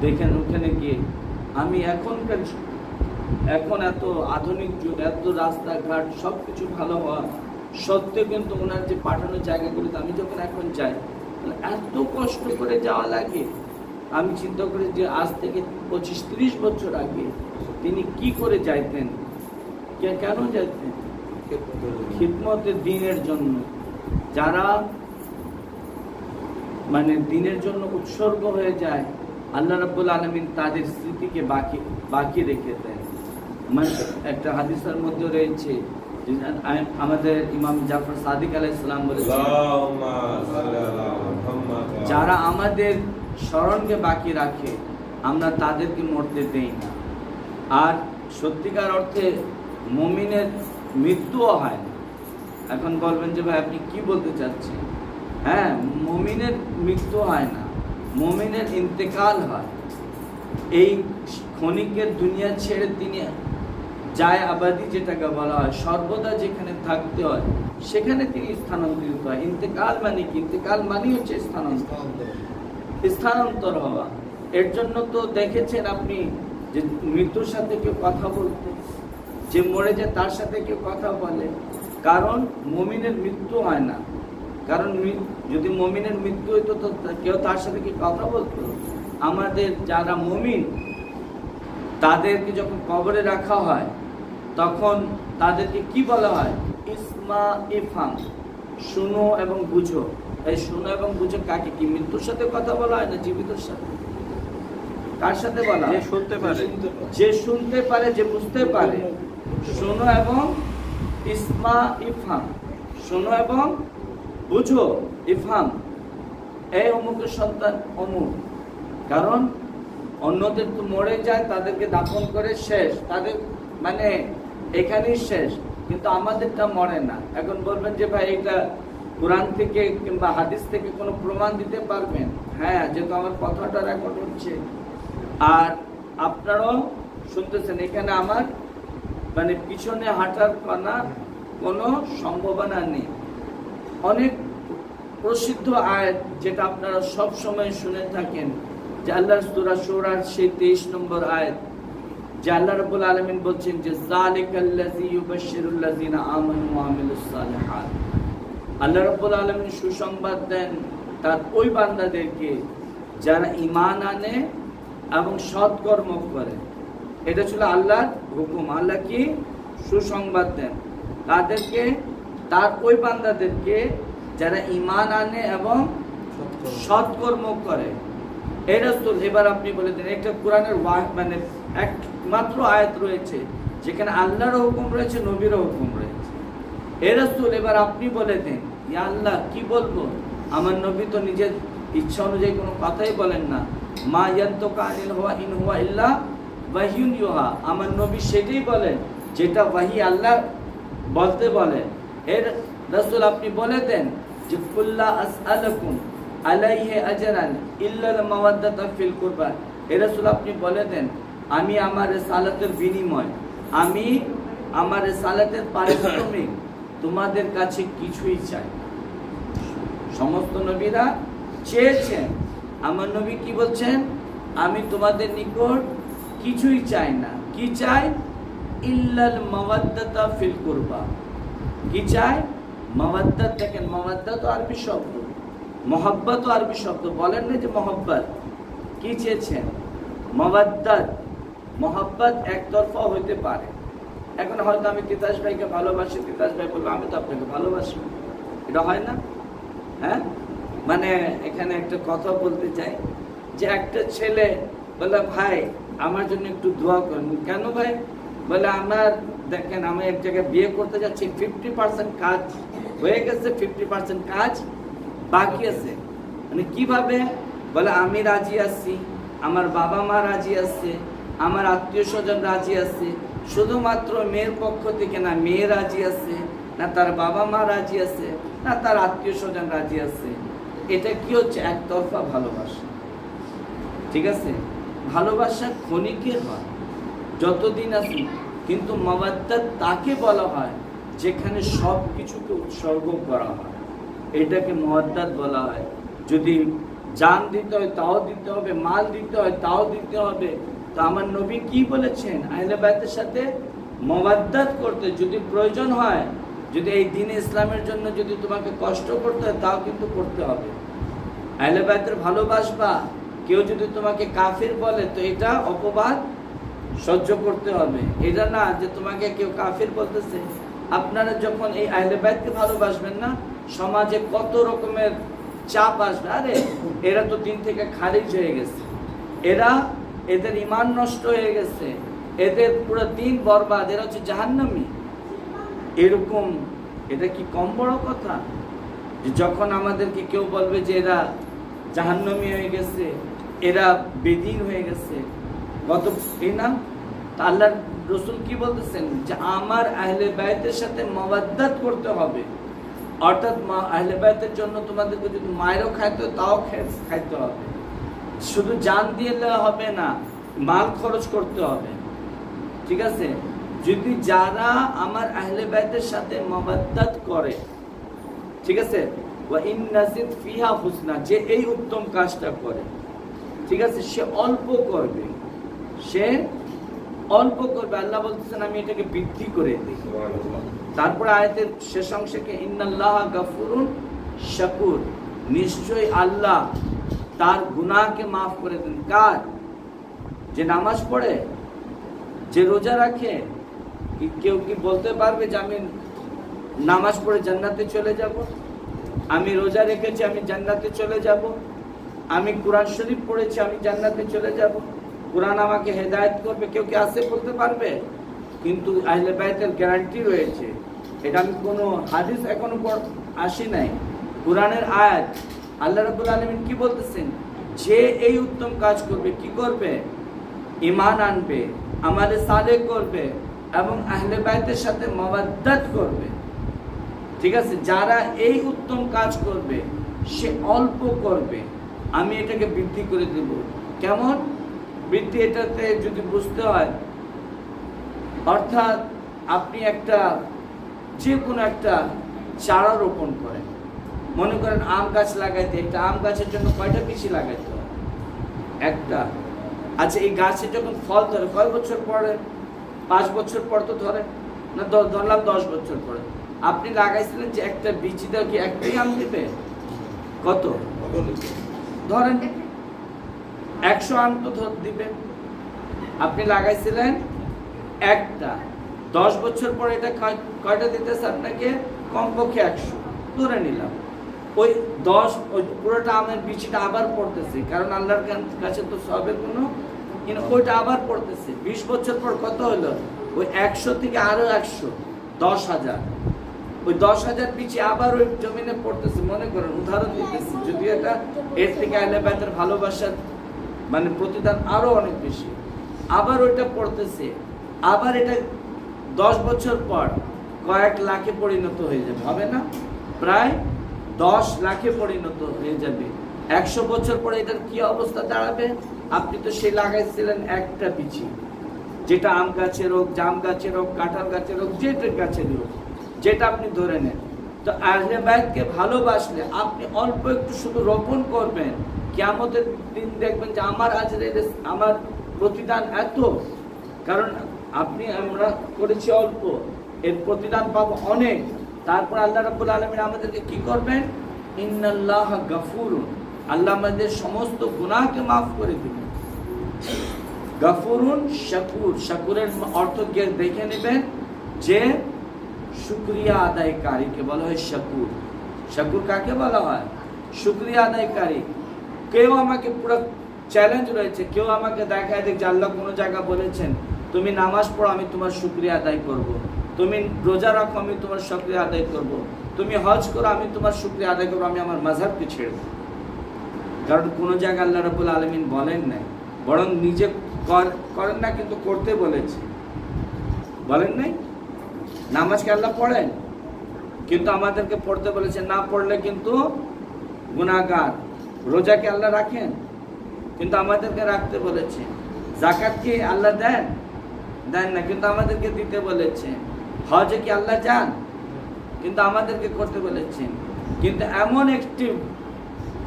দেখেন ওখানে গিয়ে আমি এখন এত আধুনিক যুগ, এত রাস্তাঘাট সব কিছু ভালো হওয়া সত্ত্বেও কিন্তু ওনার যে পাঠানোর জায়গাগুলিতে আমি যখন এখন যাই এত কষ্ট করে যাওয়া লাগে। আমি চিন্তা করি যে আজ থেকে 25-30 বছর আগে তিনি কি করে যাইতেন, কেন যাইতেন? খিদমতের দিনের জন্য। যারা মানে দিনের জন্য উৎসর্গ হয়ে যায়, আল্লাহ রাব্বুল আলামিন তাদের স্মৃতিকে বাকি রেখে দেন। একটা হাদিসের মধ্যে রয়েছে, আমাদের ইমাম জাফর সাদিক আলাইহিস সালাম বলেছেন, যারা আমাদের স্মরণকে বাকি রাখে আমরা তাদেরকে মরতে দেই না। আর সত্যিকার অর্থে মুমিনের মৃত্যুও হয় না। এখন বলবেন যে ভাই আপনি কি বলতে চাচ্ছেন? হ্যাঁ, মুমিনের মৃত্যু হয় না, মুমিনের ইন্তেকাল হয়। এই ক্ষণিকের দুনিয়া ছেড়ে তিনি যায় আবাদি, যেটাকে বলা হয় সর্বদা যেখানে থাকতে হয় সেখানে তিনি স্থানান্তরিত হয়। ইন্তেকাল মানে কি? ইন্তেকাল মানে হচ্ছে স্থানান্তর হওয়া। এর জন্য তো দেখেছেন আপনি যে মৃত্যুর সাথে কেউ কথা বলতে, যে মরে যায় তার সাথে কেউ কথা বলে, কারণ মুমিনের মৃত্যু হয় না। কারণ যদি মুমিনের মৃত্যু হইতো তো কেউ তার সাথে কি কথা বলতো? আমাদের যারা মুমিন তাদেরকে যখন কবরে রাখা হয় তখন তাদেরকে কি বলা হয়? ইসমা ইফাম, শুনো এবং বুঝো। এই শুনো এবং বুঝো কাকে? কি মৃত্যুর সাথে কথা বলা হয় না জীবিতর সাথে? কার সাথে বলা? যে শুনতে পারে, যে শুনতে পারে, যে বুঝতে পারে। শোনো এবং ইসমা ইফাম, শোনো এবং বুঝো। ইফাম, এই অমুকের সন্তান অমুক। কারণ অন্যদের তো মরে যায়, তাদেরকে দাফন করে শেষ, তাদের মানে এখানেই শেষ, কিন্তু আমাদেরটা মরে না। এখন বলবেন যে ভাই এটা কোরআন থেকে কিংবা হাদিস থেকে কোনো প্রমাণ দিতে পারবেন? হ্যাঁ, যেহেতু আমার কথাটা রেকর্ড হচ্ছে আর আপনারাও শুনতেছেন, এখানে আমার মানে পিছনে হাঁটার কোনো সম্ভাবনা নেই। অনেক প্রসিদ্ধ আয়াত যেটা আপনারা সব সময় শুনে থাকেন, যে আল্লাহর সূরা শূরার সেই 23 নম্বর আয়াত, যে আল্লাহ রাব্বুল আলামিন বলছেন যে যালিকাল্লাযী ইউবাশশিরুল লাযিনা আমানু ওয়া আমিলুস সালিহাত। আল্লাহ রাব্বুল আলামিন সুসংবাদ দেন তার ওই বান্দাদেরকে যারা ঈমান আনে এবং সৎকর্ম করে। এটা ছিল আল্লাহর হুকুম। আল্লাহ কি সুসংবাদ দেন তাদেরকে, তার ওই বান্দাদেরকে যারা ঈমান আনে এবং সৎকর্ম করে। এই রাসূল, এবার আপনি বলে দেন, একটা কোরআনের মানে একমাত্র আয়াত রয়েছে যেখানে আল্লাহর হুকুম রয়েছে, নবীর হুকুম রয়েছে। এই রাসূল, এবার আপনি বলে দেন, ইয়া আল্লাহ কি বলবো? আমার নবী তো নিজের ইচ্ছা অনুযায়ী কোনো কথাই বলেন না। মা ইয়ানতুকু আনিল হাওয়া ইন হুয়া ইল্লা ওয়াহিয়ুন ইউহা। আমার নবী সেটাই বলেন যেটা ওয়াহি আল্লাহ বলতে বলেন। এর রাসূল আপনি বলে দেন যে কুল্লা আসআলুকুম আলাইহি আজরান ইল্লা আল মাওয়াদ্দাতা ফিল কুরবা। এর রাসূল আপনি বলে দেন, আমি আমার রিসালাতের বিনিময়, আমি আমার রিসালাতের পারিশ্রমিক তোমাদের কাছে কিছুই চাই। সমস্ত নবীরা চেয়েছেন, আমার নবী কি বলছেন? আমি তোমাদের নিকট কিছুই চাই না। কি চাই? ইল্লাল মাওয়াদ্দাতা ফিল কুরবা। কি চাই? মাওয়াদ্দাত। দেখেন, মাওয়াদ্দাত তো আরবি শব্দ, মহব্বত ও আরবি শব্দ। বলেন না যে মহব্বত। কি চেয়েছেন? মাওয়াদ্দাত। মহব্বত একতরফা হইতে পারে। এখন হয়তো আমি তিতাস ভাইকে ভালোবাসি, তিতাস ভাই বললো আমি তো আপনাকে ভালোবাসি, এটা হয় না? হ্যাঁ, মানে এখানে একটা কথা বলতে চাই যে একটা ছেলে বলে ভাই আমার জন্য একটু দোয়া করেন। কেন ভাই? বলে আমার দেখেন আমি এক জায়গায় বিয়ে করতে যাচ্ছি, 50% কাজ হয়ে গেছে, 50% কাজ বাকি আছে। মানে কিভাবে? বলে আমি রাজি আছি, আমার বাবা মা রাজি আছে, আমার আত্মীয় স্বজন রাজি আছে, শুধুমাত্র মেয়ের পক্ষ থেকে না মেয়ে রাজি আছে, না তার বাবা মা রাজি আছে, না তার আত্মীয় স্বজন রাজি আছে। এটা কি হচ্ছে? একতরফা ভালোবাসা। ঠিক আছে, ভালোবাসা ক্ষণিকের হয়, যতদিন আছে। কিন্তু মাওয়াদ্দাত তাকে বলা হয় যেখানে সব কিছুকে উৎসর্গ করা হয়, এটাকে মাওয়াদ্দাত বলা হয়। যদি জান দিতে হয় তাও দিতে হবে, মাল দিতে হয় তাও দিতে হবে। তো আমার নবী কি বলেছেন? আহলে বাইতের সাথে মওয়াদ্দাত করতে, যদি প্রয়োজন হয়, যদি এই দ্বীন ইসলামের জন্য যদি তোমাকে কষ্ট করতে হয় তাও কিন্তু করতে হবে। আহলে বাইতের ভালোবাসবা, কেউ যদি তোমাকে কাফির বলে তো এটা অপবাদ সহ্য করতে হবে। এটা না যে তোমাকে কেউ কাফির বলতেছে, আপনারা যখন এই আহলে বাইতকে ভালোবাসবেন না, সমাজে কত রকমের চাপ আসবে। আরে এরা তো দিন থেকে খারিজ হয়ে গেছে, এদের ঈমান নষ্ট হয়ে গেছে, এদের পুরো দিন বরবাদ, এরা হচ্ছে জাহান্নামী। এরকম এটা কি কম বড় কথা? যে যখন আমাদেরকে কেউ বলবে যে এরা জাহান্নামী হয়ে গেছে, এরা বেদিন হয়ে গেছে, কত এই না? আল্লাহর রাসূল কি বলতেছেন? যে আমার আহলে বাইতের সাথে মওয়াদ্দাত করতে হবে। অর্থাৎ আহলে বাইতের জন্য তোমাদেরকে যদি মায়েরও খাইতে হয় তাও খাইতে হবে, শুধু জান দিয়ে হবে না, মাল খরচ করতে হবে। ঠিক আছে? যদি যারা আমার আহলে বাইতের সাথে মওয়াদ্দাত করে, ঠিক আছে, ওয়া ইন নাসিত ফিহা হুসনা, যে এই উত্তম কাজটা করে, ঠিক আছে, সে অল্প করবে, সে অল্প করবে। আল্লাহ বলতেছেন আমি এটাকে বৃদ্ধি করে দিই। তারপরে আয়াতের শেষ অংশে ইন্নাল্লাহা গাফুরুন শাকুর, নিশ্চয়ই আল্লাহ তার গুনাহকে মাফ করে দেন। কার? যে নামাজ পড়ে, যে রোজা রাখে। কেউ কি বলতে পারবে যে আমি নামাজ পড়ে জান্নাতে চলে যাব, আমি রোজা রেখেছি আমি জান্নাতে চলে যাব, আমি কোরআন শরীফ পড়েছি আমি জান্নাতে চলে যাব, কোরআন আমাকে হেদায়েত করবে? কেউ কি আছে বলতে পারবে? কিন্তু আহলে বাইতের গ্যারান্টি রয়েছে। এটা আমি কোনো হাদিস এখনো আসি নাই, কোরআনের আয়াত। আল্লাহ রাব্বুল আলামিন কি বলতেছেন? যে এই উত্তম কাজ করবে, কি করবে? ঈমান আনবে, আমালে সালেহ করবে এবং আহলে বাইতের সাথে মওয়াদ্দাত করবে। ঠিক আছে? যারা এই উত্তম কাজ করবে সে অল্প করবে, আমি এটাকে বৃদ্ধি করে দেব। কেমন বৃদ্ধি? এটাতে যদি বুঝতে হয়, অর্থাৎ আপনি একটা যে কোনো একটা চারা রোপণ করেন, মনে করেন আম গাছ লাগাইতে, একটা আম গাছের জন্য কয়টা বিচি লাগাইতে হয়? একটা। আচ্ছা, এই গাছে যখন ফল ধরে কয় বছর পরে? 5 বছর পর তো ধরে না, ধরলাম 10 বছর পরে। আপনি লাগাইছিলেন যে একটা বিচি দেওয়া, কি একটাই আম দিবে? কত ধরেন 100 আম তো দিবে। আপনি লাগাইছিলেন একটা, 10 বছর পরে এটা কয়টা দিতেছে আপনাকে? কমপক্ষে 100 ধরে নিলাম। ওই পুরোটা আমের বিচিটা আবার পড়তেছে, কারণ আল্লাহর কাছে তো সবের কোনো ওইটা আবার পড়তেছে। 20 বছর পর কত হলো? ওই 100 থেকে আরো 100, 10,000। ওই 10,000 বিচি আবার ওই জমিনে পড়তেছে। মনে করেন, উদাহরণ দিতেছি, যদি এটা এর থেকে আহলে বাইতের ভালোবাসার মানে প্রতিদান আরো অনেক বেশি। আবার ওইটা পড়তেছে, আবার এটা 10 বছর পর কয়েক লাখে পরিণত হয়ে যাবে, হবে না? প্রায় 10 লাখে পরিণত হয়ে যাবে। 100 বছর পরে এটার কি অবস্থা দাঁড়াবে? আপনি তো সে লাগাইছিলেন একটা বিচি, যেটা আম গাছের হোক, জাম গাছের হোক, কাঁঠাল গাছের হোক, যেটা গাছের হোক, যেটা আপনি ধরে নেন। তো আহলে বাইতকে ভালোবাসলে আপনি অল্প একটু শুধু রোপণ করবেন, কিয়ামতের দিন দেখবেন যে আমার আমার প্রতিদান এত, কারণ আমরা করেছি অল্প, এর প্রতিদান পাবো অনেক। তারপর আল্লাহ রাব্বুল আলামিন আমাদেরকে কি করবেন? ইন্নাল্লাহা গাফুরুন, আল্লাহ আমাদের সমস্ত গুনাহকে মাফ করে দিবেন। গাফুরুন শাকুর, শাকুরের অর্থ দেখে নেবেন যে শুকরিয়া আদায়কারীকে বলা হয় শাকুর। শাকুর কাকে বলা হয়? শুকরিয়া আদায়কারী। কেউ আমাকে পুরো চ্যালেঞ্জ রয়েছে, কেউ আমাকে দেখায় দেখ যে আল্লাহ কোনো জায়গা বলেছেন তুমি নামাজ পড়ো আমি তোমার শুকরিয়া আদায় করব, তুমি রোজা রাখো আমি তোমার শুকরিয়া আদায় করব, তুমি হজ করো আমি তোমার শুকরিয়া আদায় করবো, আমি আমার মাযহাবকে ছেড়ে দেব। কারণ কোনো জায়গায় আল্লাহ রাব্বুল আলামিন বলেন নাই, বরং নিজে করেন না কিন্তু করতে বলেছে, বলেন নাই? নামাজকে আল্লাহ পড়েন কিন্তু আমাদেরকে পড়তে বলেছে, না পড়লে কিন্তু গুনাহগার। রোজাকে আল্লাহ রাখেন কিন্তু আমাদেরকে রাখতে বলেছে। যাকাত কি আল্লাহ দেন না, কিন্তু আমাদেরকে দিতে বলেছে। হজে কি আল্লাহ যান কিন্তু আমাদেরকে করতে বলেছেন। কিন্তু এমন একটি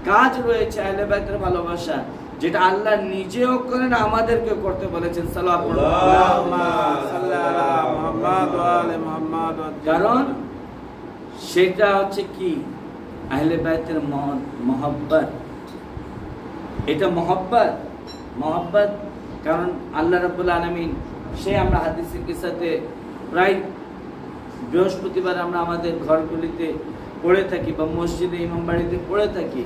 কাজ রয়েছে আহলে বাইতের ভালোবাসা, যেটা আল্লাহ নিজেও করেন, আমাদেরকে করতে বলেছেন। কারণ সেটা হচ্ছে কি আহলে বাইতের মহব্বত, এটা মহব্বত। কারণ আল্লাহ রাব্বুল আলামিন, সে আমরা হাদিসের কিসাতে প্রায় বৃহস্পতিবার আমরা আমাদের ঘরগুলিতে পড়ে থাকি বা মসজিদে ইমাম বাড়িতে পড়ে থাকি,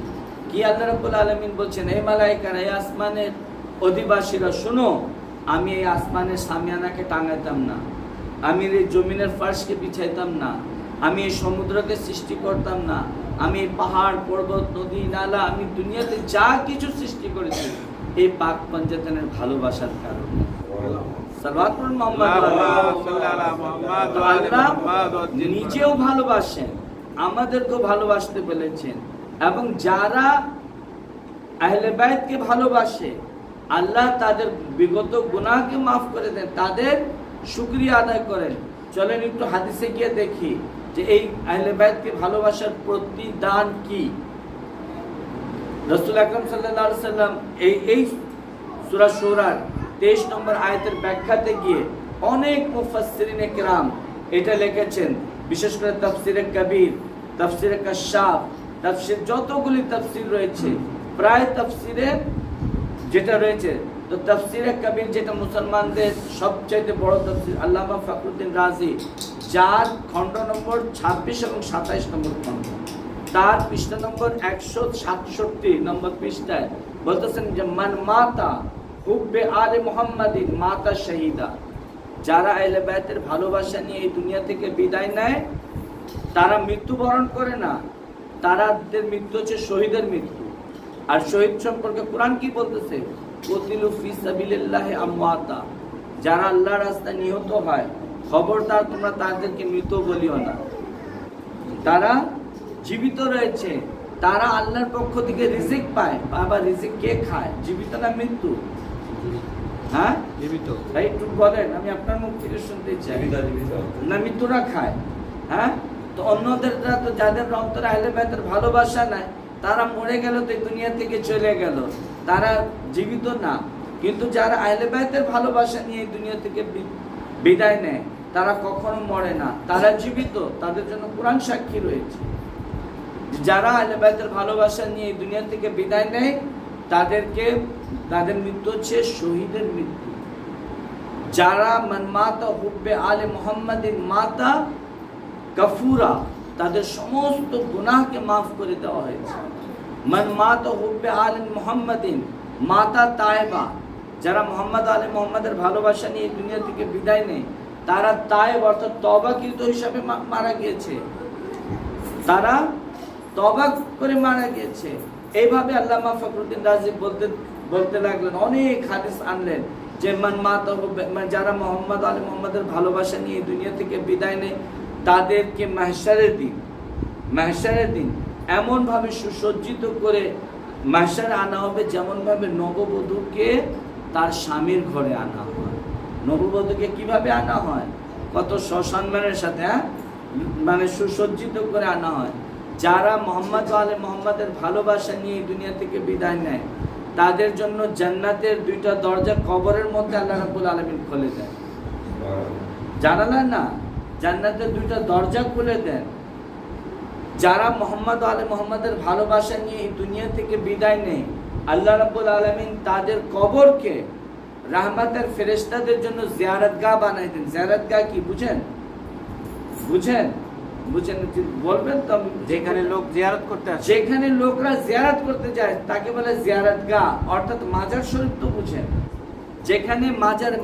কি আল্লাহ রাব্বুল আলামিন বলছেন, হে মালায়েকারা, এই আসমানের অধিবাসীরা শোনো, আমি এই আসমানের সামিয়ানাকে টাঙাইতাম না, আমি এই জমিনের ফার্শকে বিছাইতাম না, আমি এই সমুদ্রকে সৃষ্টি করতাম না, আমি এই পাহাড় পর্বত নদী নালা, আমি দুনিয়াতে যা কিছু সৃষ্টি করেছি এই পাক পঞ্চতনের ভালোবাসার কারণে। নিজেও ভালোবাসেন, আমাদেরকেও ভালোবাসতে বলেছেন, এবং যারা আহলে বাইতকে ভালোবাসে আল্লাহ তাদের বিগত গুনাহকে মাফ করে দেন, তাদের শুকরিয়া আদায় করেন। চলেন একটু হাদিসে গিয়ে দেখি যে এই আহলে বাইতকে ভালোবাসার প্রতিদান কি। রাসূল আকরাম সাল্লাল্লাহু আলাইহি সাল্লাম এই সূরা শূরার 23 নম্বর আয়াতের ব্যাখ্যাতে গিয়ে অনেক মুফাসসিরিনে কিরাম এটা লিখেছেন, বিশেষ করে তাফসিরে কবির, তাফসিরে কাশাফ, তাফসির যতগুলি তাফসির রয়েছে, প্রায় তাফসিরে যেটা রয়েছে, তো তাফসিরে কবির যেটা মুসলমানদের সবচেয়ে বড় তাফসির, আল্লামা ফখরুদ্দিন রাজি, যার খণ্ড নম্বর 26 এবং 27 নম্বর খণ্ড, তার পৃষ্ঠা নম্বর 167 নম্বর পৃষ্ঠায় বলতেছেন যে মান মাতা হুব্বে আলে মুহাম্মাদিন মাতা শহীদা, যারা আহলে বাইতের ভালোবাসা নিয়ে এই দুনিয়া থেকে বিদায় নেয় তারা মৃত্যুবরণ করে না, তাদের মৃত্যু হচ্ছে শহীদের মৃত্যু। আর শহীদ সম্পর্কে কোরআন কি বলতেছে, কুতিলু ফি সাবিলিল্লাহি আমওয়াতা, যারা আল্লাহর রাস্তায় নিহত হয় খবরদার তোমরা তাদেরকে মৃত বলিও না, তারা জীবিত রয়েছে, তারা আল্লাহর পক্ষ থেকে রিজিক পায়। বাবা রিজিক কে খায়, জীবিত না মৃত্যু? হ্যাঁ জীবিত। তাই একটু বলেন, আমি আপনার মুখ থেকে শুনতে চাই। না মৃত্যুরা খায়? হ্যাঁ, তো অন্যদের তো যাদের অন্তরে আহলে বাইতের ভালোবাসা নাই, তারা মরে গেল তো দুনিয়া থেকে চলে গেল, তারা জীবিত না। কিন্তু যারা আহলে বাইতের ভালোবাসা নিয়ে দুনিয়া থেকে বিদায় নেয় তারা কখনো মরে না, তারা জীবিত, তাদের জন্য কোরআন সাক্ষী রয়েছে। যারা আহলে বাইতের ভালোবাসা নিয়ে দুনিয়া থেকে বিদায় নেয় তাদের মৃত্যু হচ্ছে শহীদের মৃত্যু। যারা মান মাতা হুব্বে আলে মুহাম্মাদিন মাতা গফুরা, তাদের সমস্ত গুনাহকে মাফ করে দেওয়া হয়েছে। মান মাতা হুব্বে আলে মুহাম্মাদিন মাতা তায়েবা, যারা মুহাম্মদ আলে মুহাম্মাদের ভালোবাসা নিয়ে দুনিয়া থেকে বিদায় নেয় তারা তায়েব অর্থাৎ তওবাকৃত হিসাবে মারা গিয়েছে, তারা তওবা করে মারা গিয়েছে। এইভাবে আল্লামা ফখরুদ্দিন রাজি বলতে লাগলেন, অনেক হাদিস আনলেন যে মান মাতা হুব্বে, যারা মুহাম্মদ আলে মুহাম্মাদের ভালোবাসা নিয়ে দুনিয়া থেকে বিদায় নেয় তাদেরকে মাহশারের দিন এমন ভাবে সুসজ্জিত করে মাহশারে আনা হবে যেমন ভাবে নববধূকে তার স্বামীর ঘরে আনা হয়। নববধূকে কিভাবে আনা হয়? কত সসম্মানের সাথে, মানে সুসজ্জিত করে আনা হয়। যারা মুহাম্মদ আলে মুহাম্মাদের ভালোবাসা নিয়ে দুনিয়া থেকে বিদায় নেয় তাদের জন্য জান্নাতের 2টা দরজা কবরের মধ্যে আল্লাহ রাব্বুল আলামিন খুলে দেন। জানালেন না, জান্নাতের 2টা দরজা খুলে দেন। যারা মুহাম্মদ আলে মুহাম্মাদের ভালোবাসা নিয়ে এই দুনিয়া থেকে বিদায় নেয় আল্লাহ রাব্বুল আলামিন তাদের কবরকে রাহমাতের ফেরেশতাদের জন্য জিয়ারতগাহ বানাই দেন। জিয়ারতগাহ কি বুঝেন? বলবেন তো? যেখানে লোক জিয়ারত করতে আসে, যেখানে লোকরা জিয়ারত করতে যায় তাকে বলে জিয়ারতগাহ, অর্থাৎ মাজার শরীফ তো বুঝেন, যেখানে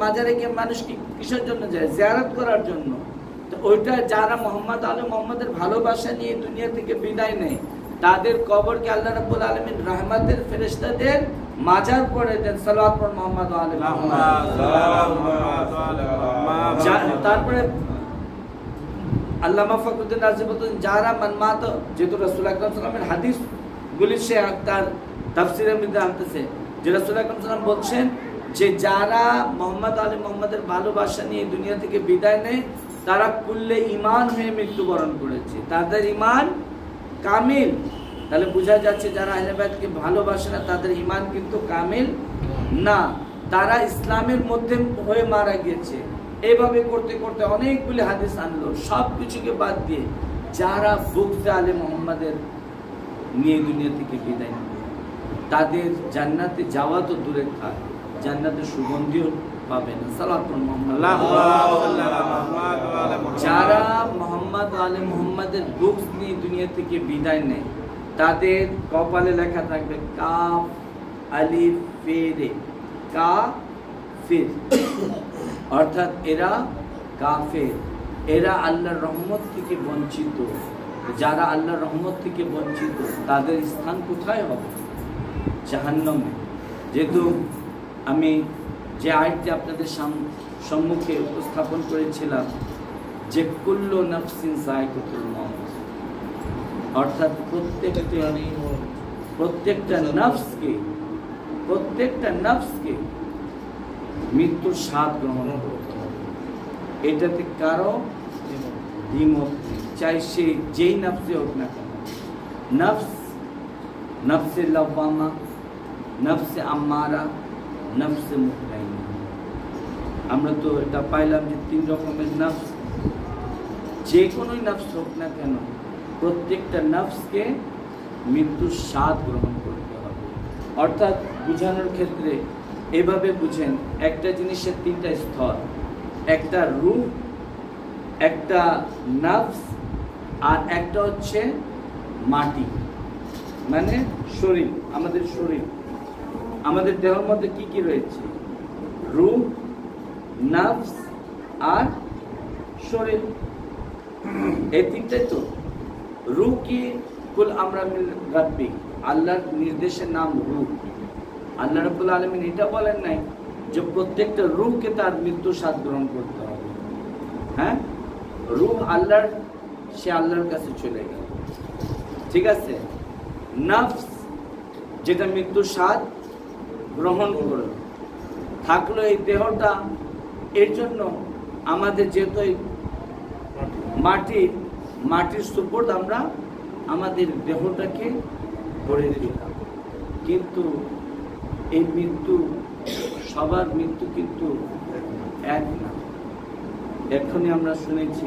মাজারে গিয়ে মানুষ কিসের জন্য যায়? জিয়ারত করার জন্য। তো ওইটা যারা মুহাম্মদ আলে মুহাম্মাদের ভালোবাসা নিয়ে দুনিয়া থেকে বিদায় নেয় তাদের কবরকে আল্লাহ রাব্বুল আলামিন রহমতের ফেরেশতাদের মাজার করে দেন। সালাওয়াত পড়ুন মুহাম্মদ আলে মুহাম্মদ। তারপরে আল্লামা ফখরুদ্দিন রাজি বলতেন যারা মানমাত, যেহেতু রাসূল আকরাম সাল্লাল্লাহু আলাইহি ওয়াসাল্লামের হাদিসগুলি সে তার তাফসীরের মধ্যে আনতেছে যে রাসূল আকরাম সাল্লাল্লাহু আলাইহি ওয়াসাল্লাম বলছেন যে যারা মুহাম্মদ আলে মুহাম্মাদের ভালোবাসা নিয়ে দুনিয়া থেকে বিদায় নেয় তারা কুল্লে ঈমান হয়ে মৃত্যুবরণ করেছে, তাদের ঈমান কামিল, তাহলে বোঝা যাচ্ছে যারা আহলে বাইতকে ভালোবাসে না তাদের ঈমান কিন্তু কামিল না, তারা ইসলামের মধ্যে হয়ে মারা গিয়েছে। এইভাবে করতে করতে অনেকগুলি হাদিস আনলো, সব কিছুকে বাদ দিয়ে যারা বুগদে আলে মুহাম্মাদের নিয়ে দুনিয়া থেকে বিদায় নেবে তাদের জান্নাতে যাওয়া তো দূরে থাক, জান্নাতের সুগন্ধিও পাবে না। সালাতুল মুহাম্মদ। যারা মুহাম্মদ আলে মুহাম্মাদের বুগস নিয়ে দুনিয়া থেকে বিদায় নেয় তাদের কপালে লেখা থাকবে কাফ আলিফ ফেরে, কাফির, অর্থাৎ এরা কাফের, এরা আল্লাহর রহমত থেকে বঞ্চিত। যারা আল্লাহর রহমত থেকে বঞ্চিত তাদের স্থান কোথায় হবে? জাহান্নামে। যেহেতু আমি যে আয়াতটি আপনাদের সম্মুখে উপস্থাপন করেছিলাম যে কুল্লু নাফসিন যায়কাতুল মাউত, অর্থাৎ প্রত্যেকটা নফসকে মৃত্যুর স্বাদ গ্রহণ করতে হবে। এটাতে কারো দ্বিমত নেই, চাই সে যেই নফসে হোক না কেন। নফসে লাওয়ামা, নফসে আম্মারা, নফসে মুতমাইন্না। আমরা তো এটা পাইলাম যে 3 রকমের নফস। যে কোনো নফস হোক না কেন প্রত্যেকটা নফসকে মৃত্যুর স্বাদ গ্রহণ করতে হবে। অর্থাৎ বুঝানোর ক্ষেত্রে এভাবে বুঝেন, একটা জিনিসের 3টা স্তর, একটা রূহ, একটা নফস, আর একটা হচ্ছে মাটি, মানে শরীর। আমাদের শরীর, আমাদের দেহের মধ্যে কি কি রয়েছে? রূহ, নফস আর শরীর, এই 3টাই তো। রূহ কি কুল আমরা মিল রাব্বি, আল্লাহর নির্দেশের নাম রূহ। আল্লাহ রাব্বুল আলামিন এটা বলেন নাই যে প্রত্যেকটা রূহকে তার মৃত্যু স্বাদ গ্রহণ করতে হবে। হ্যাঁ, রূহ আল্লাহর, সে আল্লাহর কাছে চলে গেল, ঠিক আছে। নফস যেটা মৃত্যু স্বাদ গ্রহণ করলো, থাকলো এই দেহটা। এর জন্য আমাদের যেহেতু মাটির সুপোর্ট আমরা আমাদের দেহটাকে গড়ে দিলাম, কিন্তু এই মৃত্যু, সবার মৃত্যু কিন্তু এক না। এখনই আমরা শুনেছি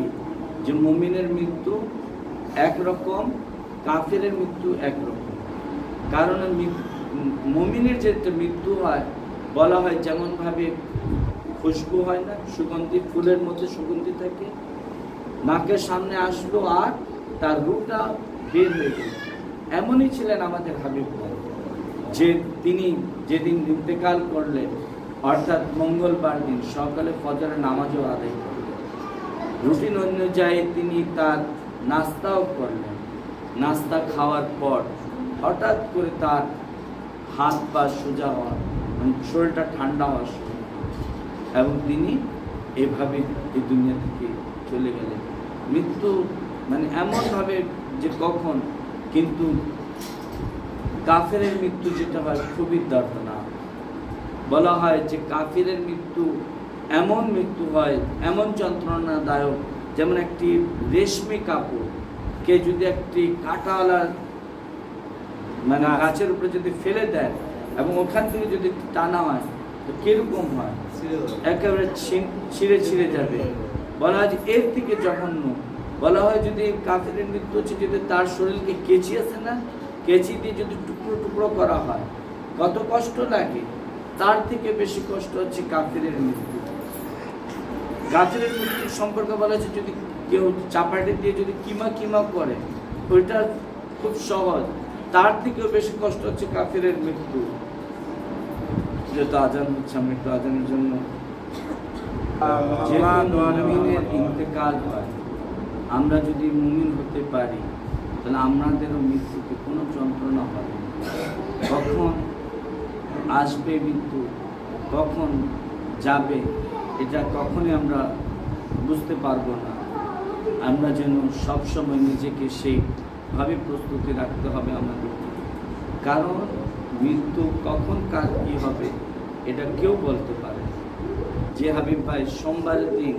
যে মুমিনের মৃত্যু একরকম, কাফেরের মৃত্যু একরকম। কারণ মুমিনের যে মৃত্যু হয়, বলা হয় যেমনভাবে খুশবু হয় না, সুগন্ধি ফুলের মধ্যে সুগন্ধি থাকে, নাকের সামনে আসলো আর তার রূহটা বের হয়ে গেল। এমনই ছিলেন আমাদের হাবিব, যে তিনি যেদিন ইন্তেকাল করলেন, অর্থাৎ মঙ্গলবার দিন সকালে ফজরের নামাজও আদায় করলেন। রুটিন অনুযায়ী তিনি তার নাস্তাও করলেন। নাস্তা খাওয়ার পর হঠাৎ করে তার হাত পা সোজা হওয়া, শরীরটা ঠান্ডা হওয়া শুরু, এবং তিনি এভাবে এই দুনিয়া থেকে চলে গেলেন। মৃত্যু মানে এমনভাবে যে কখন, কিন্তু কাফেরের মৃত্যু যেটা হয় খুবই দর্দনাক। বলা হয় যে কাফেরের মৃত্যু এমন মৃত্যু হয়, এমন যন্ত্রণাদায়ক, যেমন একটি রেশমি কাপড় কে যদি একটি কাঁটাওয়ালা মানে গাছের উপরে যদি ফেলে দেয় এবং ওখান থেকে যদি টানা হয় তো কিরকম হয়, একেবারে ছিঁড়ে ছিঁড়ে যাবে। বলা হয় যে এর থেকে জঘন্য। বলা হয় যদি কাফেরের মৃত্যু হচ্ছে যদি তার শরীরকে কেচি আছে না, কেচি দিয়ে যদি টুকরো টুকরো করা হয় কত কষ্ট লাগে, তার থেকে বেশি কষ্ট হচ্ছে কাফেরের মৃত্যু। কাফেরের মৃত্যু সম্পর্কে বলা হচ্ছে যদি কেউ চাপাটি দিয়ে যদি কিমা কিমা করে ওইটা খুব সহজ, তার থেকেও বেশি কষ্ট হচ্ছে কাফেরের মৃত্যু। যেহেতু আজান হচ্ছে, আমি একটু আজানের জন্য, মুমিনের ইন্তেকাল হয়, আমরা যদি মুমিন হতে পারি তাহলে আমাদেরও মৃত্যুতে কোনো যন্ত্রণা হবে না। কখন আসবে মৃত্যু, কখন যাবে, এটা কখনই আমরা বুঝতে পারবো না। আমরা যেন সবসময় নিজেকে সেইভাবে প্রস্তুতি রাখতে হবে আমাদের, কারণ মৃত্যু কখন কার কী হবে এটা কেউ বলতে পারে। যে হাবিব ভাই সোমবারের দিন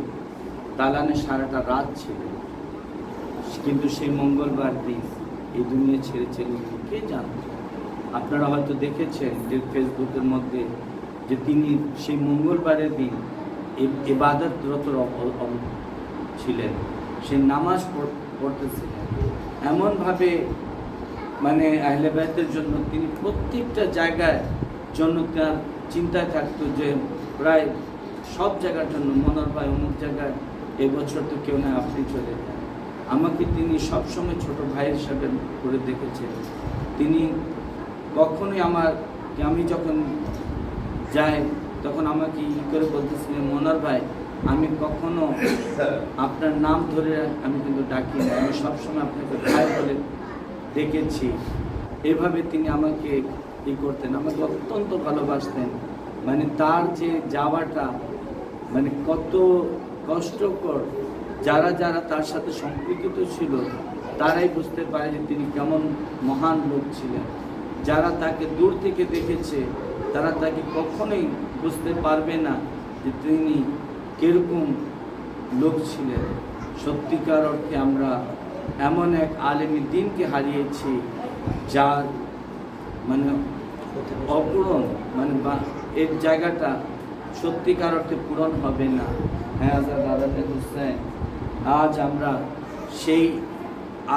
দালানে সারাটা রাত ছিল, কিন্তু সেই মঙ্গলবার দিন এই দুনিয়া ছেড়ে চলে গেলেন, কে জানত? আপনারা হয়তো দেখেছেন যে ফেসবুকের মধ্যে যে তিনি সেই মঙ্গলবারের দিন ইবাদতরত ছিলেন, সে নামাজ পড়তেছিলেন এমনভাবে, মানে আহলে বাইতের জন্য তিনি প্রত্যেকটা জায়গায় জন্য তার চিন্তায় থাকতো যে প্রায় সব জায়গার জন্য মনোর ভাই অমুক জায়গায় এবছর তো কেউ না, আপনি চলে যান। আমাকে তিনি সবসময় ছোট ভাই হিসাবে করে দেখেছেন। তিনি কখনোই আমি যখন যাই তখন আমাকে করে বলতেছিলেন, মনোর ভাই আমি কখনো আপনার নাম ধরে আমি কিন্তু ডাকি না, আমি সবসময় আপনাকে ভাই বলে দেখেছি। এভাবে তিনি আমাকে করতেন, আমাকে অত্যন্ত ভালোবাসতেন। মানে তার যে যাওয়াটা মানে কত কষ্টকর, যারা যারা তার সাথে সম্পর্কিত ছিল তারাই বুঝতে পারে যে তিনি কেমন মহান লোক ছিলেন। যারা তাকে দূর থেকে দেখেছে তারা তাকে কখনোই বুঝতে পারবে না যে তিনি কিরকম লোক ছিলেন। সত্যিকার অর্থে আমরা এমন এক আলেমী দ্বীনকে হারিয়েছি যার মানে অপূরণ, মানে এর জায়গাটা সত্যিকার অর্থে পূরণ হবে না। হ্যাঁ আজাদ হুসাইন, আজ আমরা সেই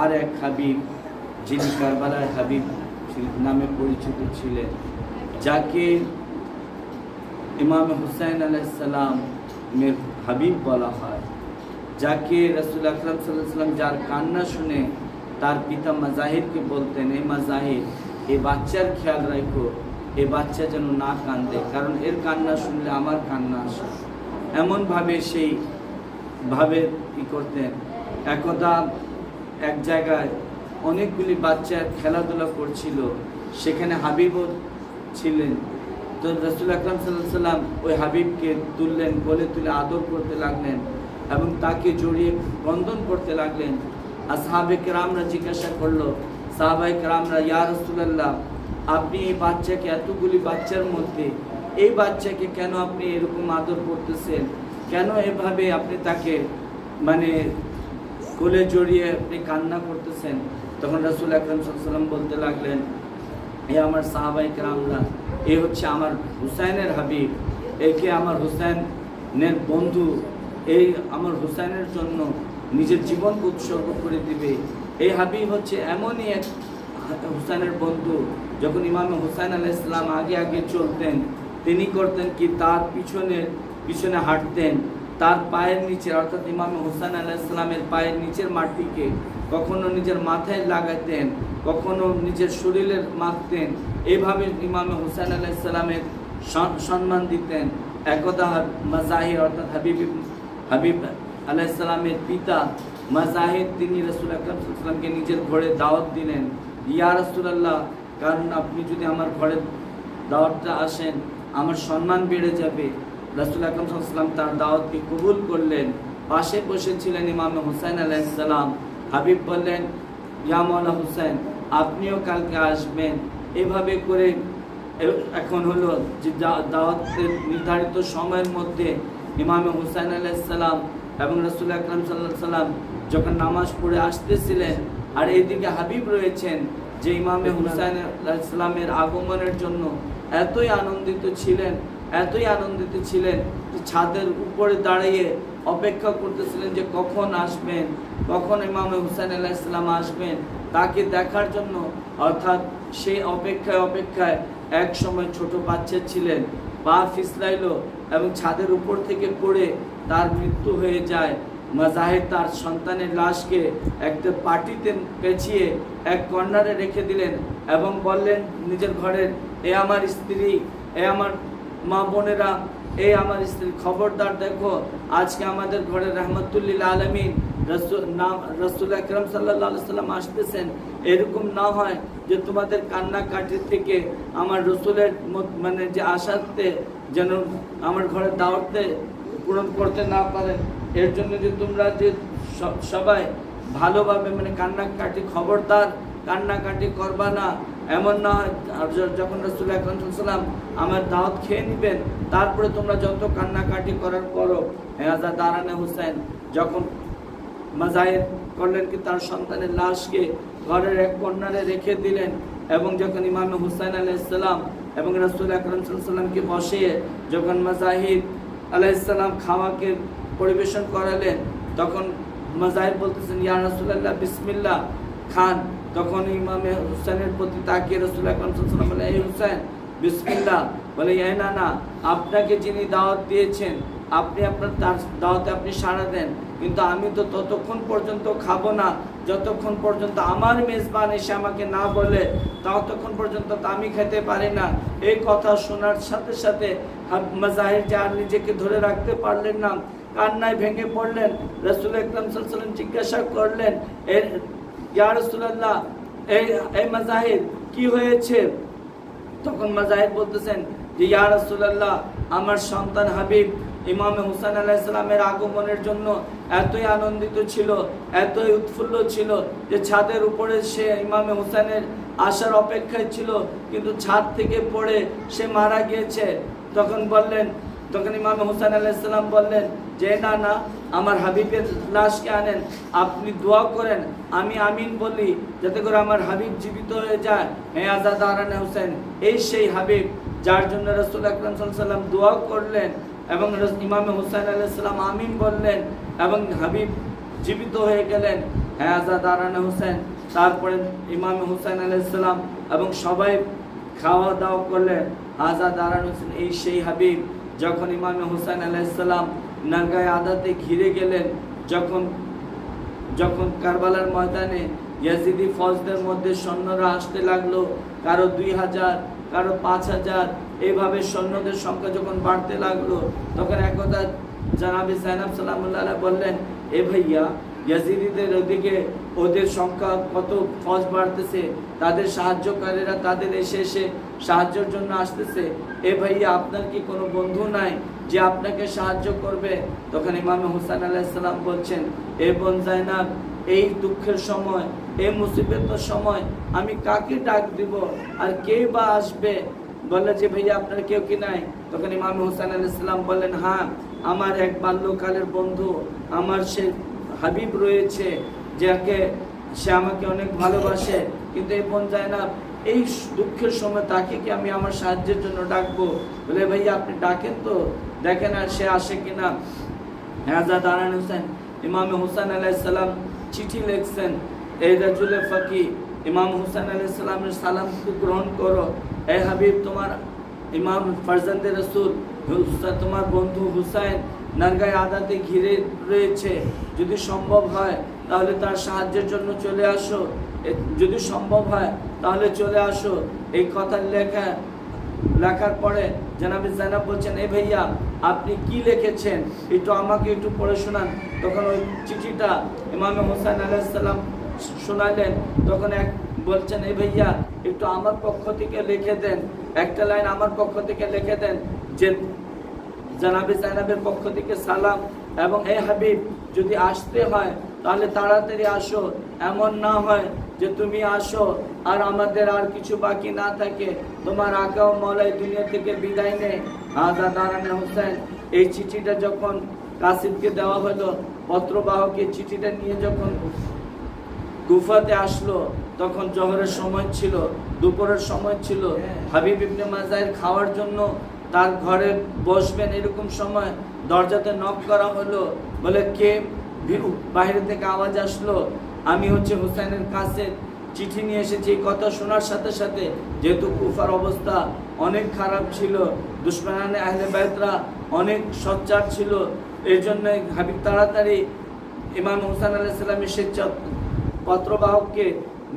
আর এক হাবিব, যিনি কারবালার হাবিব নামে পরিচিত ছিলেন, যাকে ইমাম হুসাইন আলাইহিস সালামের হাবিব বলা হয়, যাকে রাসূল আকরাম সাল্লাল্লাহু আলাইহি ওয়াসাল্লাম যার কান্না শুনে তার পিতা মাজাহিরকে বলতেন, এই মাজাহির এই বাচ্চার খেয়াল রাখো, এই বাচ্চা যেন না কান্দে, কারণ এর কান্না শুনলে আমার কান্না আসে। এমনভাবে সেই ভাবে করতেন। একদা এক জায়গায় অনেকগুলি বাচ্চা খেলাধুলা করছিল, সেখানে হাবিবও ছিলেন। তো রাসূল আকরাম সাল্লাল্লাহু আলাইহি ওয়াসাল্লাম ওই হাবিবকে তুললেন, কোলে তুলে আদর করতে লাগলেন এবং তাকে জড়িয়ে বন্ধন করতে লাগলেন। আসহাবে কেরামরা জিজ্ঞাসা করলো, সাহাবায়ে কেরামরা, ইয়া রাসূলুল্লাহ, আপনি এই বাচ্চাকে, এতগুলি বাচ্চার মধ্যে এই বাচ্চাকে কেন আপনি এরকম আদর করতেছেন, কেন এভাবে আপনি তাকে মানে কোলে জড়িয়ে আপনি কান্না করতেছেন? তখন রাসূল আকরাম সাল্লাল্লাহু আলাইহি ওয়াসাল্লাম বলতে লাগলেন, এ আমার সাহাবায়ে কেরামরা, এ হচ্ছে আমার হুসাইনের হাবিব, একে আমার হুসাইনের বন্ধু, এই আমার হুসাইনের জন্য নিজের জীবন উৎসর্গ করে দিবে। এই হাবিব হচ্ছে এমনই এক হুসাইনের বন্ধু, যখন ইমাম হুসাইন আলাইহিস সালাম আগে আগে চলতেন, তিনি করতেন কি, তার পিছনে হাঁটতেন, তার পায়ের নিচে অর্থাৎ ইমাম হুসাইন আলাইহিস সালামের পায়ের নিচের মাটিকে কখনো নিজের মাথায় লাগাতেন, কখনো নিজের শরীরে মাখতেন। এইভাবে ইমাম হুসাইন আলাইহিস সালামের সম্মান দিতেন। একদা মাজাহির অর্থাৎ হাবিব আলাইহিস সালামের পিতা মাজাহির তিনি রাসূল আকরাম সাল্লাল্লাহু আলাইহি ওয়াসাল্লামকে নিজের ঘরে দাওয়াত দিলেন, ইয়া রাসূলুল্লাহ, কারণ আপনি যদি আমার ঘরে দাওয়াতটা আসেন আমার সম্মান বেড়ে যাবে। রাসূল আকরাম সাল্লাল্লাহু আলাইহি ওয়াসাল্লাম তার দাওয়াতকে কবুল করলেন। পাশে বসেছিলেন ইমাম হুসাইন আলাইহিস সালাম। হাবিব বললেন, ইয়া মাওলা হুসাইন, আপনিও কালকে আসবেন। এভাবে করে এখন হলো যে দাওয়াতের নির্ধারিত সময়ের মধ্যে ইমাম হুসাইন আলাইহিস সালাম এবং রাসূল আকরাম সাল্লাল্লাহু আলাইহি ওয়াসাল্লাম যখন নামাজ পড়ে আসতেছিলেন, আর এইদিকে হাবিব রয়েছেন যে ইমামে হুসাইন আলাইহিস সালামের আগমনের জন্য এতই আনন্দিত ছিলেন যে ছাদের উপরে দাঁড়িয়ে অপেক্ষা করতেছিলেন যে কখন আসবেন, কখন ইমামে হুসাইন আলাইহিস সালাম আসবেন তাকে দেখার জন্য। অর্থাৎ সেই অপেক্ষায় এক সময় ছোট বাচ্চা ছিলেন, পা ফিসলাইলো এবং ছাদের উপর থেকে পড়ে তার মৃত্যু হয়ে যায়। মাজাহির তার সন্তানের লাশকে একটা পাটিতে পেঁচিয়ে এক কর্নারে রেখে দিলেন এবং বললেন নিজের ঘরের, এ আমার স্ত্রী, এ আমার মা বোনেরা, এই আমার স্ত্রী, খবরদার দেখো আজকে আমাদের ঘরে রাহমাতুল্লিল আলামিন রাসূল আকরাম সাল্লাল্লাহু আলাইহি ওয়াসাল্লাম আসতেছেন। এরকম না হয় যে তোমাদের কান্নাকাটি থেকে আমার রসুলের মানে যে আশাতে যেন আমার ঘরে দাওয়াতে পূরণ করতে না পারেন, এর জন্য যে তোমরা যে সবাই ভালোভাবে মানে কান্নাকাটি, খবরদার কান্নাকাটি করবা না। এমন না হয় যখন রাসূল আকরাম সাল্লাল্লাহু আলাইহি ওয়াসাল্লাম আমার দাওয়াত খেয়ে নেবেন তারপরে তোমরা যত কান্নাকাটি করার পরও। হেয়াজা দারানে হুসাইন যখন মাজাহির করলেন কি তার সন্তানের লাশকে ঘরের এক কর্নারে রেখে দিলেন। এবং যখন ইমাম হুসাইন আলাইহিস সালাম এবং রাসূল আকরাম সাল্লাল্লাহু আলাইহি ওয়াসাল্লামকে বসিয়ে যখন মুজাহিদ আলাইহিস সালাম খাওয়াকে পরিবেশন করালেন, তখন মুজাহিদ বলতেছেন, ইয়া রাসূলুল্লাহ বিসমিল্লাহ, খান। তখন ইমাম হুসাইনের প্রতি তাকিয়ে রাসূল আকরাম সাল্লাল্লাহু আলাইহি ওয়াসাল্লাম বলে, এই হুসাইন বিসমিল্লাহ। বলে, এই না, আপনাকে যিনি দাওয়াত দিয়েছেন আপনি আপনার তার দাওয়াতে আপনি সাড়া দেন, কিন্তু আমি তো ততক্ষণ পর্যন্ত খাবো না যতক্ষণ পর্যন্ত আমার মেজবান এসে আমাকে না বলে, ততক্ষণ পর্যন্ত তো আমি খেতে পারি না। এই কথা শোনার সাথে সাথে মুজাহিদ যে আর নিজেকে ধরে রাখতে পারলেন না, কান্নায় ভেঙে পড়লেন। রাসূল আকরাম সাল্লাল্লাহু আলাইহি ওয়াসাল্লাম জিজ্ঞাসা করলেন, ইয়া রাসূলুল্লাহ, এই মুজাহিদ কি হয়েছে? তখন মুজাহিদ বলতেছেন যে, ইয়া রাসূলুল্লাহ, আমার সন্তান হাবিব ইমাম হুসাইন আলাইহিস সালামের আগমনের জন্য এতই আনন্দিত ছিল, এতই উৎফুল্ল ছিল যে ছাদের উপরে সে ইমাম হুসাইনের আসার অপেক্ষায় ছিল, কিন্তু ছাদ থেকে পড়ে সে মারা গিয়েছে। তখন ইমাম হুসাইন আলাইহিস সালাম বললেন যে, না, আমার হাবিবের লাশকে আনেন, আপনি দোয়া করেন, আমি আমিন বলি যাতে করে আমার হাবিব জীবিত হয়ে যায়। হে আজাদারান হুসাইন, এই সেই হাবিব যার জন্য রাসূল আকরাম সাল্লাল্লাহু আলাইহি ওয়াসাল্লাম দোয়া করলেন এবং ইমাম হুসাইন আলাইহিস সালাম আমিন বললেন এবং হাবিব জীবিত হয়ে গেলেন। হে আজাদারান হুসাইন। তারপরে ইমাম হুসাইন আলাইহিস সালাম এবং সবাই খাওয়া দাওয়া করলেন। আজাদারান হুসাইন, এই সেই হাবিব যখন ইমাম হুসাইন আলাইহিস সালাম নারগায়ে আদাতে ঘিরে গেলেন, যখন কারবালার ময়দানে ইয়াজিদি ফৌজদের মধ্যে সৈন্যরা আসতে লাগলো, কারো 2000, কারো 5000, এইভাবে সৈন্যদের সংখ্যা যখন বাড়তে লাগলো, তখন একদা জনাবে যায়েনব সালামুল্লাহ আলাইহা বললেন, এ ভাইয়া, ইয়াজিদিদের ওদিকে ওদের সংখ্যা কত ফৌজ বাড়তেছে, তাদের সাহায্যকারীরা তাদের এসে সাহায্যের জন্য আসতেছে, এ ভাইয়া আপনার কি কোনো বন্ধু নাই যে আপনাকে সাহায্য করবে? তখন ইমাম হুসাইন আলাইহিস সালাম বলছেন, এ বোন যায়েনব, এই দুঃখের সময়, এই মুসিবতের সময় আমি কাকে ডাক দিব আর কে বা আসবে? বললে যে ভাইয়া আপনার কেউ কি নাই? তখন ইমাম হুসাইন আলাইহিস সালাম বললেন, হ্যাঁ, আমার এক বাল্যকালের বন্ধু, আমার সে হাবিব রয়েছে, যাকে সে আমাকে অনেক ভালোবাসে, কিন্তু এই বোন যায়েনব এই দুঃখের সময় তাকে কি আমি আমার সাহায্যের জন্য ডাকবো? বলে, ভাইয়া আপনি ডাকেন তো, দেখেন আর সে আসে কিনা। হাজাদারান হুসাইন, ইমাম হুসাইন আলাইহিস সালাম চিঠি লিখছেন, এই রাজুলে ফাকি, ইমাম হুসাইন আলাইহিস সালামের সালামকে গ্রহণ করো। এ হাবিব, তোমার ইমাম ফারজান্দে রাসূল তোমার বন্ধু হুসাইন নারগায়ে আদাতে ঘিরে রয়েছে, যদি সম্ভব হয় তাহলে তার সাহায্যের জন্য চলে আসো, যদি সম্ভব হয় তাহলে চলে আসো। এই কথা লেখার পরে জনাবে যায়েনব বলছেন, এ ভাইয়া আপনি কি লিখেছেন একটু আমাকে একটু পড়ে শোনান। তখন ওই চিঠিটা ইমাম হুসাইন আলাইহিস সালাম শোনালেন। তখন বলছেন, এ ভাইয়া একটু আমার পক্ষ থেকে লিখে দেন, একটা লাইন আমার পক্ষ থেকে লিখে দেন যে জনাবে যায়েনবের পক্ষ থেকে সালাম, এবং এ হাবিব যদি আসতে হয় তাহলে তাড়াতাড়ি আসো, এমন না হয় যে তুমি আসো আর আমাদের আর কিছু বাকি না থাকে, তোমার আকা ও মওলা দুনিয়া থেকে বিদায় নেয়। আজাদারান হুসাইন, এই চিঠিটা যখন কাসিমকে দেওয়া হলো, পত্রবাহকে চিঠিটা নিয়ে যখন কুফাতে আসলো, তখন জোহরের সময় ছিল, দুপুরের সময় ছিল। হাবিব ইবনে মাজাহির খাওয়ার জন্য তার ঘরে বসবেন, এরকম সময় দরজাতে নক করা হলো। বলে, কে? বাইরে থেকে আওয়াজ আসলো, আমি হুসাইনের কাছে চিঠি নিয়ে এসেছি। এই কথা শোনার সাথে সাথে, যেহেতু কুফার অবস্থা অনেক খারাপ ছিল, দুশমনানে আহলে বাইতরা অনেক সোচ্চার ছিল, এর জন্য হাবিব তাড়াতাড়ি ইমাম হুসাইন আলাইহিস সালামের সেই পত্রবাহককে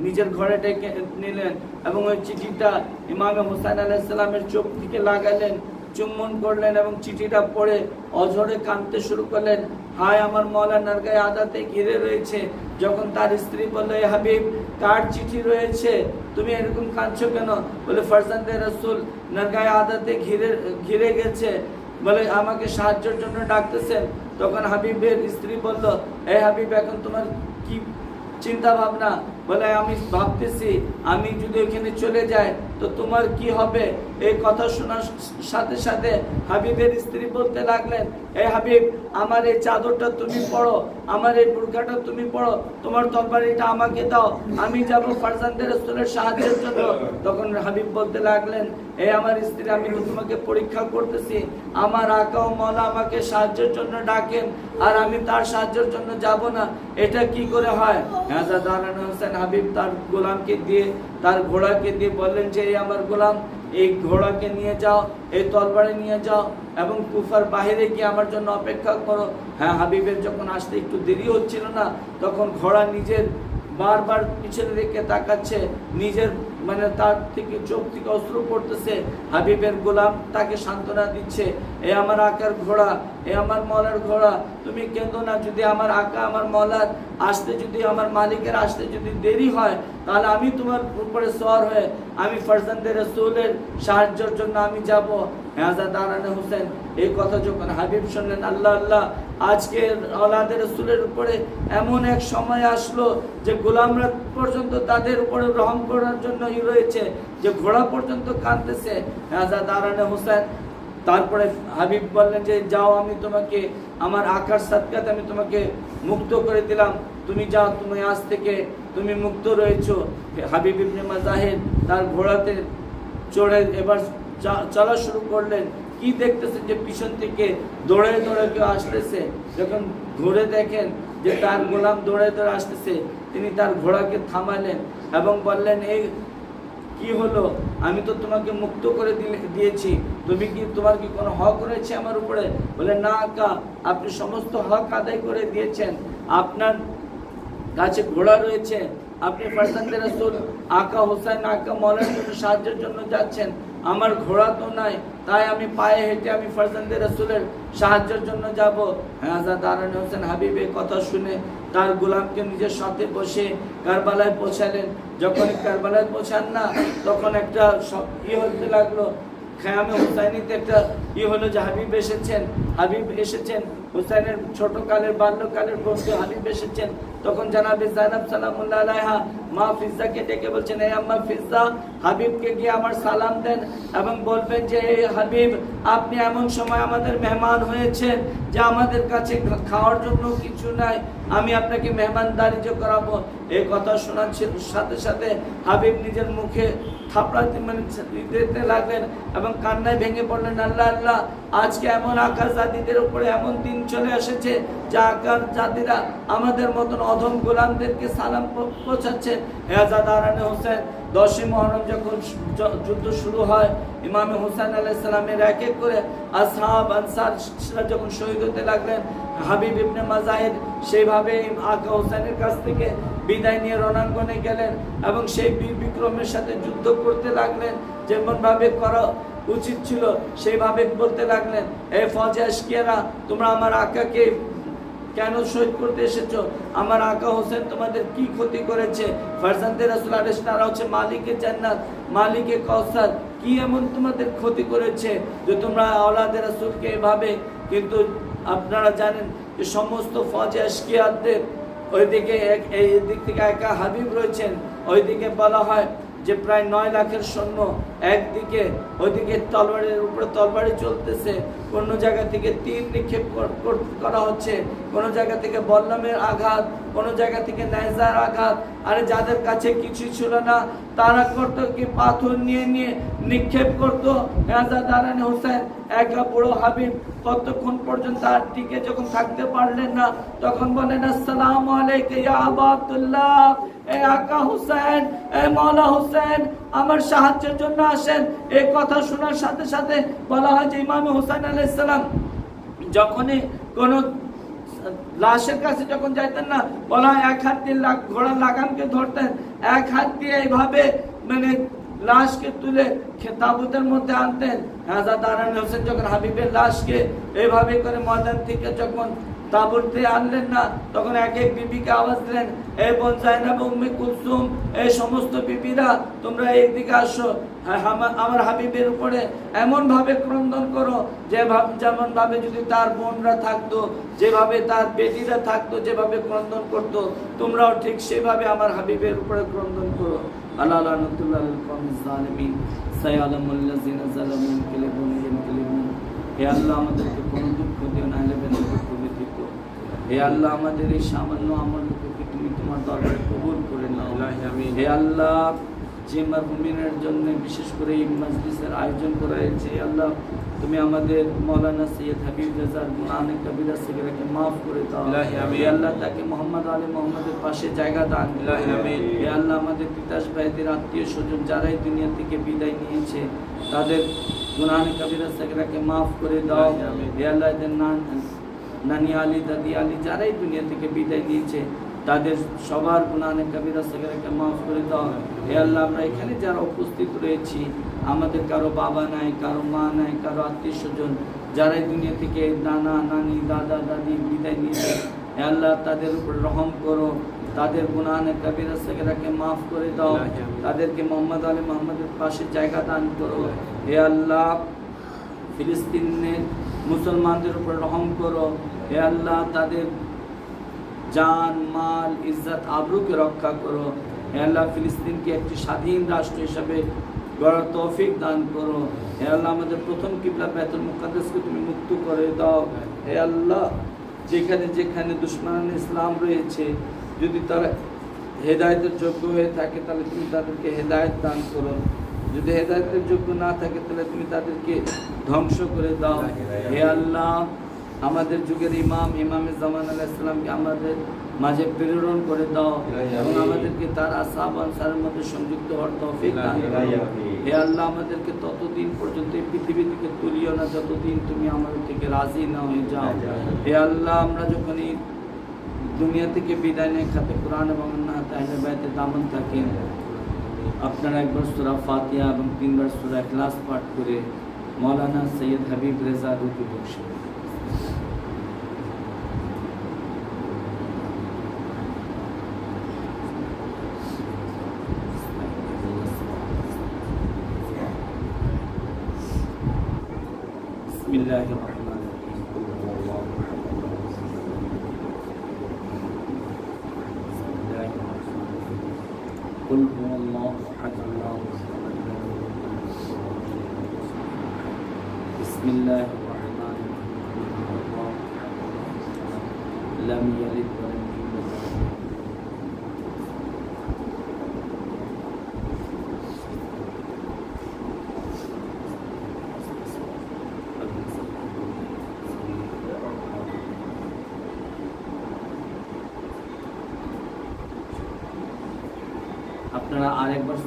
নিজের ঘরে ডেকে নিলেন এবং ওই চিঠিটা ইমাম হুসাইন আলাইহিস সালামের চোখ দিকে লাগালেন, চুম্বন করলেন এবং চিঠিটা পড়ে অঝরে কাঁদতে শুরু করলেন। হায়, আমার মওলা নারগায়ে আদাতে ঘিরে রয়েছে। যখন তার স্ত্রী বলল, এ হাবিব, কার চিঠি রয়েছে, তুমি এরকম কাঁদছো কেন? বলে, ফারজান্দে রাসূল নারগায়ে আদাতে ঘিরে গেছে, বলে আমাকে সাহায্যের জন্য ডাকতেছেন। তখন হাবিবের স্ত্রী বলল, এ হাবিব, এখন তোমার কি চিন্তা ভাবনা? বলে, আমি ভাবতেছি আমি যদি ওইখানে চলে যাই তো তোমার কি হবে? এই কথা শোনার সাথে সাথে হাবিবের স্ত্রী বলতে লাগলেন, এ হাবিব, আমার এই চাদরটা তুমি পড়ো, আমার এই বুরকাটা তুমি পড়ো, তোমার তরবারিটা আমাকে দাও, আমি যাব ফারজান্দে রাসূলের সাহায্যের জন্য। তখন হাবিব বলতে লাগলেন, এ আমার স্ত্রী, আমি তোমাকে পরীক্ষা করতেছি, আমার আকা ও মওলা আমাকে সাহায্যের জন্য ডাকেন আর আমি তার সাহায্যের জন্য যাব না, এটা কি করে হয়? হযরত দারান হোসেন হাবিব তার গোলামকে দিয়ে, তার ঘোড়াকে দিয়ে বললেন যে, এই আমার গোলাম, এই ঘোড়াকে নিয়ে যাও, এই তরবারি নিয়ে যাও এবং কুফার বাহিরে গিয়ে আমার জন্য অপেক্ষা করো। হ্যাঁ, হাবিবের যখন আসতে একটু দেরি হচ্ছিল না, তখন ঘোড়া নিজের বারবার পিছনে দিকে তাকাচ্ছে, নিজের মানে তার থেকে চোখ থেকে অশ্রু পড়তেছে। হাবিবের গোলাম তাকে সান্ত্বনা দিচ্ছে, এ আমার আকার ঘোড়া, এ আমার মওলার ঘোড়া, তুমি কেঁদো না, যদি আমার আকা আমার মওলার আসতে, যদি আমার মালিকের আসতে যদি দেরি হয়, তাহলে আমি তোমার উপরে সওয়ার হয়ে আমি ফারজান্দে রাসূলের সাহায্যের জন্য আমি যাব। হযরত দারান হোসেন এই কথা যখন হাবিব শুনলেন, আল্লাহ আল্লাহ, আজকে আওলাদে রাসূলের উপরে এমন এক সময় আসলো যে গোলামরা পর্যন্ত তাদের উপরে রহম করার জন্যই রয়েছে, যে ঘোড়া পর্যন্ত কাঁদতেছে। হযরত দারান হোসেন তারপরে হাবিব বললেন যে, যাও, আমি তোমাকে আমার আকার সাদকাতে আমি তোমাকে মুক্ত করে দিলাম, তুমি যাও, তুমি আজ থেকে তুমি মুক্ত রয়েছো। হাবিব ইবনে মাজাহির তার ঘোড়াতে চড়ে এবার চলা শুরু করলেন। কি দেখতেছেন যে পিছন থেকে দৌড়ে দৌড়ে কেউ আসতেছে। যখন ঘুরে দেখেন যে তার গোলাম দৌড়ে দৌড়ে আসতেছে, তিনি তার ঘোড়াকে থামালেন এবং বললেন, এই কি হলো? আমি তো তোমাকে মুক্ত করে দিয়েছি, তুমি কি, তোমার কি কোনো হক রয়েছে আমার উপরে? বলে, না আকা, আপনি সমস্ত হক আদায় করে দিয়েছেন, আপনার কাছে ঘোড়া রয়েছে, আপনি ফারজান্দে রাসূল আকা হোসেন আকা মওলার জন্য সাহায্যের জন্য যাচ্ছেন, আমার ঘোড়া তো নাই, তাই আমি পায়ে হেঁটে আমি ফারজান্দে রাসূলের সাহায্যের জন্য যাব। হযরত দারান হোসেন হাবিব এই কথা শুনে তার গোলামকে নিজের সাথে বসে কারবালায় পৌঁছালেন। যখন কারবালায় পৌঁছান না, তখন একটা হতে লাগলো, খেয়ামে হুসাইনিতে একটা হলো যে হাবিব এসেছেন, হুসাইনের ছোটকালের বাল্যকালের বন্ধু হাবিব এসেছেন। তখন জানাবে জাইনাব সালামুল্লাহ আলাইহা মা ফিজ্জাকে ডেকে বলছেন, এই আম্মা ফিজ্জা, হাবিবকে গিয়ে আমার সালাম দেন এবং বলবেন যে, এই হাবিব, আপনি এমন সময় আমাদের মেহমান হয়েছেন যে আমাদের কাছে খাওয়ার জন্য কিছু নাই, আমি আপনাকে মেহমানদারি করাবো। এই কথা শোনার সাথে সাথে হাবিব নিজের মুখে থাপড়া দিতে লাগলেন এবং কান্নায় ভেঙে পড়লেন, আল্লাহ আল্লাহ, আজকে এমন আকার জাতিদের উপরে এমন দিন চলে এসেছে যে আকার জাতিরা আমাদের মতন অধম গোলামদেরকে সালাম পৌঁছাচ্ছে। হযরত দারান হোসেন 10ই মুহররম যখন যুদ্ধ শুরু হয়, ইমাম হুসাইন আলাইহিস সালামের এক এক করে আসহাব আনসার যখন শহীদ হতে লাগলেন, হাবিব ইবনে মাজাহির সেইভাবে আকা হোসেনের কাছ থেকে বিদায় নিয়ে রণাঙ্গনে গেলেন এবং সেই বীর বিক্রমের সাথে যুদ্ধ করতে লাগলেন। যেমন ভাবে করা উচিত ছিল সেইভাবে বলতে লাগলেন, এই ফৌজে আশকিয়ারা, তোমরা আমার আকাকে কেন শহীদ করতে এসেছো? আমার আকা হোসেন তোমাদের কি ক্ষতি করেছে? ফারজান্দে রাসূল আলাইহিস সালাম হচ্ছে মালিকে জান্নাত, মালিকে কাউসার, কি এমন তোমাদের ক্ষতি করেছে যে তোমরা আওলাদে রাসূলকে এভাবে? কিন্তু আপনারা জানেন যে সমস্ত ফৌজে আশকিয়াদের ওইদিকে এই দিক থেকে একা হাবিব রয়েছেন, ওইদিকে বলা হয় যে প্রায় 9 লাখের সৈন্য একদিকে, ওইদিকে তলবারের উপরে তলবারি চলতেছে, কোন জায়গা থেকে তীর নিক্ষেপ করা হচ্ছে, কোন জায়গা থেকে বল্লমের আঘাত, কোন জায়গা থেকে নেজার আঘাত। আরে যাদের কাছে কিছু ছিল না তারা করতো কি, পাথর নিয়ে নিয়ে নিক্ষেপ করতো। হযরত দারান হোসেন একা বড় হাবিব কতক্ষণ পর্যন্ত আর টিকে যখন থাকতে পারলেন না, তখন বলেন, আসসালামু আলাইকা ইয়া আবা আব্দুল্লাহ, এ আকা হোসেন, এ মওলা হোসেন, আমার সাহায্যের জন্য আসেন। এই কথা শোনার সাথে সাথে বলা হয় যে ইমাম হুসাইন আলাইহিস সালাম যখনই কোন লাশের কাছে যখন যাইতেন না, বলা হয় এক হাত দিয়ে ঘোড়ার লাগামকে ধরতেন, এক হাত দিয়ে এইভাবে মানে লাশকে তুলে তাবুতের মধ্যে আনতেন। হযরত দারান হোসেন যখন হাবিবের লাশকে এইভাবে করে ময়দান থেকে যখন তাবুতে আনলেন না, তখন এক এক বিবিকে আওয়াজ দিলেন, এই বোন জাইনাব, উম্মে কুলসুম, এই সমস্ত বিবিরা তোমরা এইদিকে আসো, আমার হাবিবের উপরে এমন ভাবে ক্রন্দন করো যেমন ভাবে যদি তার বোনরা থাকতো, যেভাবে তার বেটিরা থাকতো, যেভাবে ক্রন্দন করতো, তোমরাও ঠিক সেভাবে আমার হাবিবের উপরে ক্রন্দন করো। আলা লানাতুল্লাহ আলাল কওমিজ জালিমিন সায়ালামুল্লাযিনা যালামু ইনকালিবুন। হে আল্লাহ আমাদেরকে কোনো দুঃখ দিও না, হলে বেদনা করে দিও। হে আল্লাহ আমাদের এই সামান্য আমলটুকুকে তুমি তোমার দরবারে কবুল করে নাও। হে আল্লাহ যে মাহফিলের জন্য বিশেষ করে এই মজলিসের আয়োজন করা হয়েছে, আল্লাহ তুমি আমাদের মৌলানা সৈয়দ হাবিব রেজার গুনাহ কবিরা সগীরাকে মাফ করে দাও। হে আল্লাহ তাকে মোহাম্মদ আলী মোহাম্মদের পাশে জায়গা দান। হে আল্লাহ আমাদের তিতাস ভাইদের আত্মীয় স্বজন যারাই দুনিয়া থেকে বিদায় নিয়েছে তাদের গুনাহ কবিরা সগীরাকে মাফ করে দাও। হে আল্লাহ এদের নানি আলী দাদি আলী যারাই দুনিয়া থেকে বিদায় নিয়েছে তাদের সবার গুনাহ কবিরা সগীরাকে মাফ করে দাও। হে আল্লাহ আমরা এখানে যারা উপস্থিত রয়েছি আমাদের কারো বাবা নাই, কারো মা নাই, কারো আত্মীয় স্বজন যারাই দুনিয়া থেকে নানা নানি দাদা দাদি বিদায় নিয়েছে, হে আল্লাহ তাদের উপর রহম করো, তাদের গুনাহ কবিরা সগীরাকে মাফ করে দাও, তাদেরকে মোহাম্মদ আলী মোহাম্মদের পাশে জায়গা দান করো। হে আল্লাহ ফিলিস্তিনের মুসলমানদের উপর রহম করো। হে আল্লাহ তাদের জান মাল ইজ্জত আবরুকে রক্ষা করো। হে আল্লাহ ফিলিস্তিনকে একটি স্বাধীন রাষ্ট্র হিসাবে গড়ার তৌফিক দান করো। হে আল্লাহ আমাদের প্রথম কিবলা বাইতুল মুকাদ্দাসকে তুমি মুক্ত করে দাও। হে আল্লাহ যেখানে যেখানে দুশমন ইসলাম রয়েছে যদি তারা হেদায়েতের যোগ্য হয়ে থাকে তাহলে তুমি তাদেরকে হেদায়েত দান করো, যদি হেদায়েতের যোগ্য না থাকে তাহলে তুমি তাদেরকে ধ্বংস করে দাও। হে আল্লাহ আমাদের যুগের ইমামে জামান আলাইহিস সালামকে আমাদের মাঝে প্রেরণ করে দাও এবং আমাদেরকে তার আসহাব আনসারের মধ্যে সংযুক্ত হওয়ার তৌফিক দান করো। হে আল্লাহ আমাদেরকে ততদিন পর্যন্ত এই পৃথিবী থেকে তুলিও না যতদিন তুমি আমাদের থেকে রাজি না হয়ে যাও। হে আল্লাহ আমরা যখন এই দুনিয়া থেকে বিদায় নিয়ে খাতে কোরআন এবং আহলে বাইতের দামন থাকে, আপনারা একবার সূরা ফাতিহা এবং 3 বার সূরা ইখলাস পাঠ করে মৌলানা সৈয়দ হাবিব রেজা রুহি বখশে বিসমিল্লাহির রহমানির রহিম। কুল হুয়াল্লাহু আহাদ আল্লাহু সামাদ বিসমিল্লাহির রহমানির রহিম। লাম ইয়ালিদ ওয়া লাম ইউলাদ। আপনারা আরেকবার